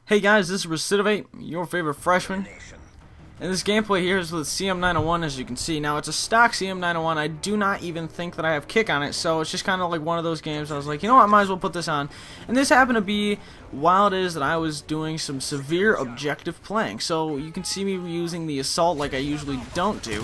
Hey guys, this is Recidivate, your favorite freshman. And this gameplay here is with CM901, as you can see. Now, it's a stock CM901. I do not even think that I have kick on it, so it's just kind of like one of those games. I was like, you know what, I might as well put this on. And this happened to be while it is that I was doing some severe objective playing. So you can see me using the assault like I usually don't do.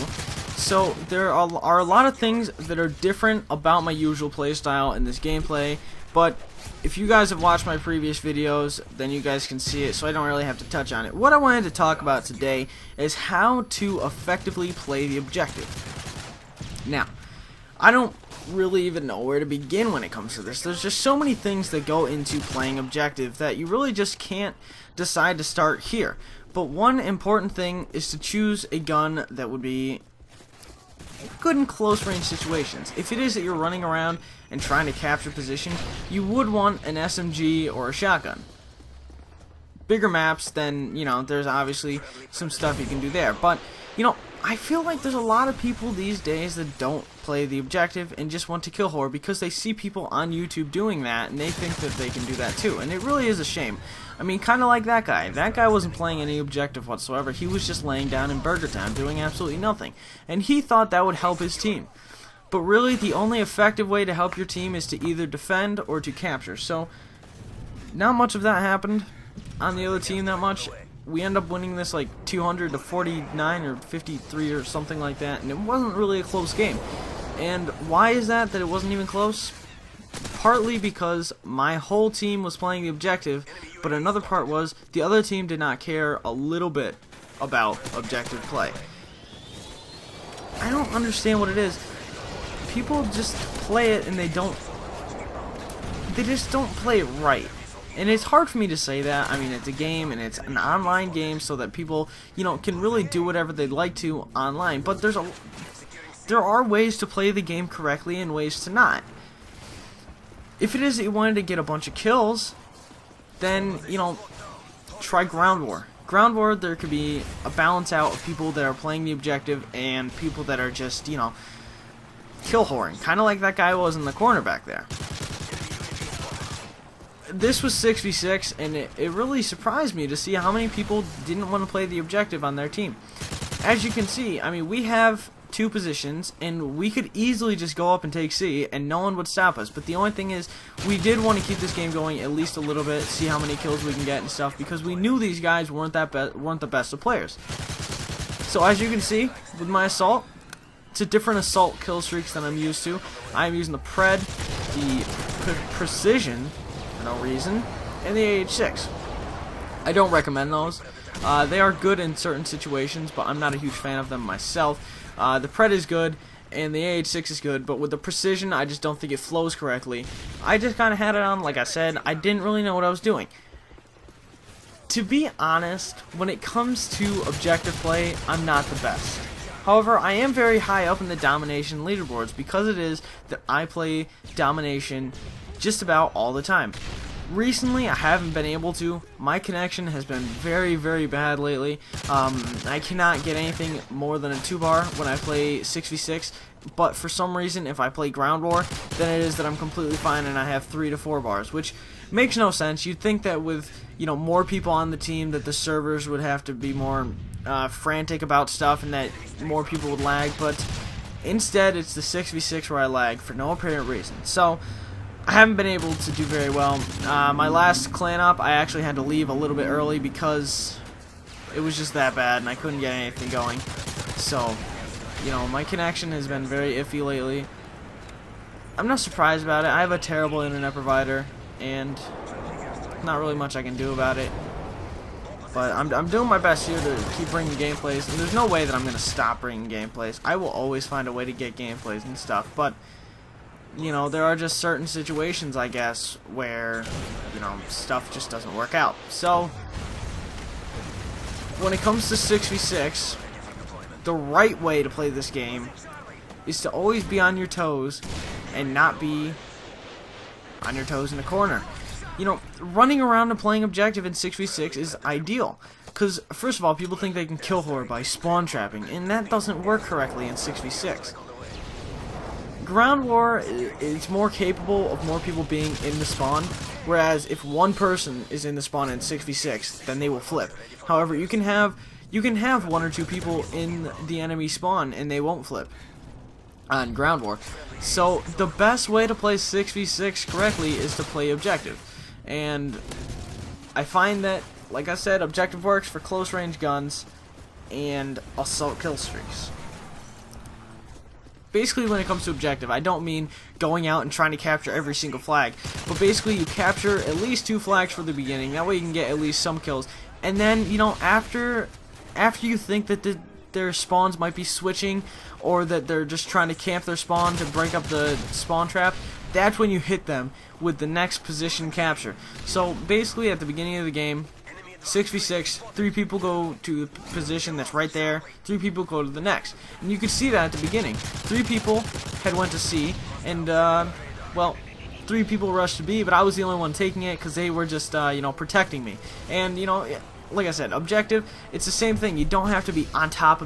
So there are a lot of things that are different about my usual playstyle in this gameplay, but if you guys have watched my previous videos, then you guys can see it, so I don't really have to touch on it. What I wanted to talk about today is how to effectively play the objective. Now, I don't really even know where to begin when it comes to this. There's just so many things that go into playing objective that you really just can't decide to start here. But one important thing is to choose a gun that would be good in close range situations. If it is that you're running around and trying to capture position, you would want an SMG or a shotgun. Bigger maps, then, you know, there's obviously some stuff you can do there. But, you know, I feel like there's a lot of people these days that don't play the objective and just want to kill horror because they see people on YouTube doing that and they think that they can do that too. And it really is a shame. I mean, kind of like that guy. That guy wasn't playing any objective whatsoever. He was just laying down in Burger Time doing absolutely nothing. And he thought that would help his team. But really, the only effective way to help your team is to either defend or to capture. So, not much of that happened on the other team that much. We end up winning this like 200 to 49 or 53 or something like that, and it wasn't really a close game. And why is that it wasn't even close? Partly because my whole team was playing the objective, but another part was the other team did not care a little bit about objective play. I don't understand what it is. People just play it and they just don't play it right. And it's hard for me to say that. I mean, it's a game and it's an online game so that people, you know, can really do whatever they'd like to online. But there are ways to play the game correctly and ways to not. If it is that you wanted to get a bunch of kills, then, you know, try Ground War. Ground War, there could be a balance out of people that are playing the objective and people that are just, you know, kill whoring. Kind of like that guy was in the corner back there. This was 6v6, and it really surprised me to see how many people didn't want to play the objective on their team. As you can see, I mean, we have two positions, and we could easily just go up and take C, and no one would stop us. But the only thing is, we did want to keep this game going at least a little bit, see how many kills we can get and stuff, because we knew these guys weren't the best of players. So as you can see, with my assault, it's a different assault kill streaks than I'm used to. I'm using the Pred, the Precision, for no reason, and the AH6. I don't recommend those. They are good in certain situations, but I'm not a huge fan of them myself. The Pred is good, and the AH6 is good, but with the Precision, I just don't think it flows correctly. I just kind of had it on, like I said, I didn't really know what I was doing. To be honest, when it comes to objective play, I'm not the best. However, I am very high up in the Domination leaderboards because it is that I play Domination just about all the time. Recently, I haven't been able to. My connection has been very, very bad lately. I cannot get anything more than a 2-bar when I play 6v6, but for some reason, if I play Ground War, then it is that I'm completely fine and I have 3 to 4 bars, which makes no sense. You'd think that with, you know, more people on the team that the servers would have to be more frantic about stuff and that more people would lag, but instead it's the 6v6 where I lag for no apparent reason. So I haven't been able to do very well. My last clan op, I actually had to leave a little bit early because it was just that bad and I couldn't get anything going. So, you know, my connection has been very iffy lately. I'm not surprised about it. I have a terrible internet provider and not really much I can do about it. But I'm doing my best here to keep bringing gameplays, and there's no way that I'm going to stop bringing gameplays. I will always find a way to get gameplays and stuff, but you know, there are just certain situations, I guess, where, you know, stuff just doesn't work out. So, when it comes to 6v6, the right way to play this game is to always be on your toes and not be on your toes in the corner. You know, running around and playing objective in 6v6 is ideal. Because, first of all, people think they can kill horror by spawn trapping, and that doesn't work correctly in 6v6. Ground War is more capable of more people being in the spawn, Whereas if one person is in the spawn in 6v6, then they will flip. However, you can have 1 or 2 people in the enemy spawn and they won't flip on ground war. So the best way to play 6v6 correctly is to play objective. And I find that, like I said, objective works for close range guns and assault kill streaks. Basically, when it comes to objective, I don't mean going out and trying to capture every single flag, but basically you capture at least 2 flags for the beginning. That way you can get at least some kills. And then, you know, after you think that their spawns might be switching, or that they're just trying to camp their spawn to break up the spawn trap, that's when you hit them with the next position capture. So basically, at the beginning of the game, 6v6, 3 people go to the position that's right there, 3 people go to the next. And you could see that at the beginning. 3 people had went to C, and, well, 3 people rushed to B, but I was the only one taking it because they were just, you know, protecting me. And, you know, like I said, objective, it's the same thing. You don't have to be on top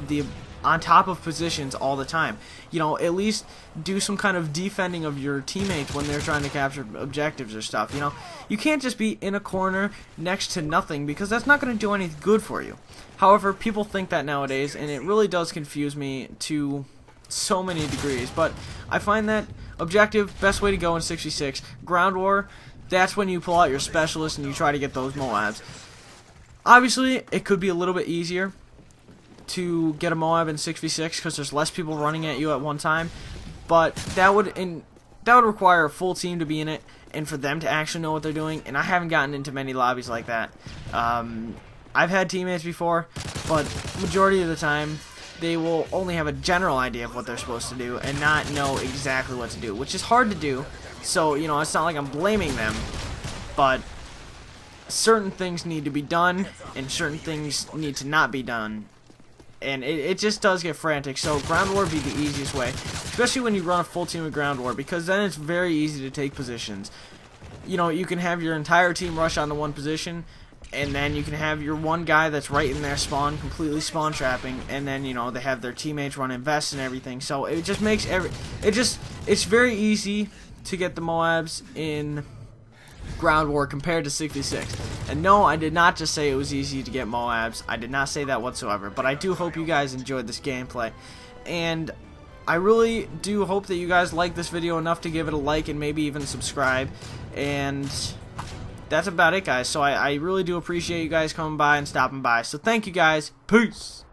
of positions all the time. You know, at least do some kind of defending of your teammates when they're trying to capture objectives or stuff. You know, you can't just be in a corner next to nothing, because that's not going to do anything good for you. However, people think that nowadays, and it really does confuse me to so many degrees. But I find that objective, best way to go in 6v6. Ground war, that's when you pull out your specialist and you try to get those MOABs. Obviously, it could be a little bit easier to get a MOAB in 6v6 because there's less people running at you at one time, but that would require a full team to be in it and for them to actually know what they're doing, and I haven't gotten into many lobbies like that. I've had teammates before, but majority of the time they will only have a general idea of what they're supposed to do and not know exactly what to do, which is hard to do. So, you know, it's not like I'm blaming them, but certain things need to be done and certain things need to not be done, and it just does get frantic. So ground war would be the easiest way, especially when you run a full team of ground war, because then it's very easy to take positions. You know, you can have your entire team rush onto one position, and then you can have your one guy that's right in their spawn completely spawn trapping, and then, you know, they have their teammates run vests and everything. So it just makes it's very easy to get the MOABs in ground war compared to 6v6. And no, I did not just say it was easy to get MOABs. I did not say that whatsoever. But I do hope you guys enjoyed this gameplay, and I really do hope that you guys like this video enough to give it a like and maybe even subscribe. And that's about it, guys. So I really do appreciate you guys coming by and stopping by. So thank you guys. Peace.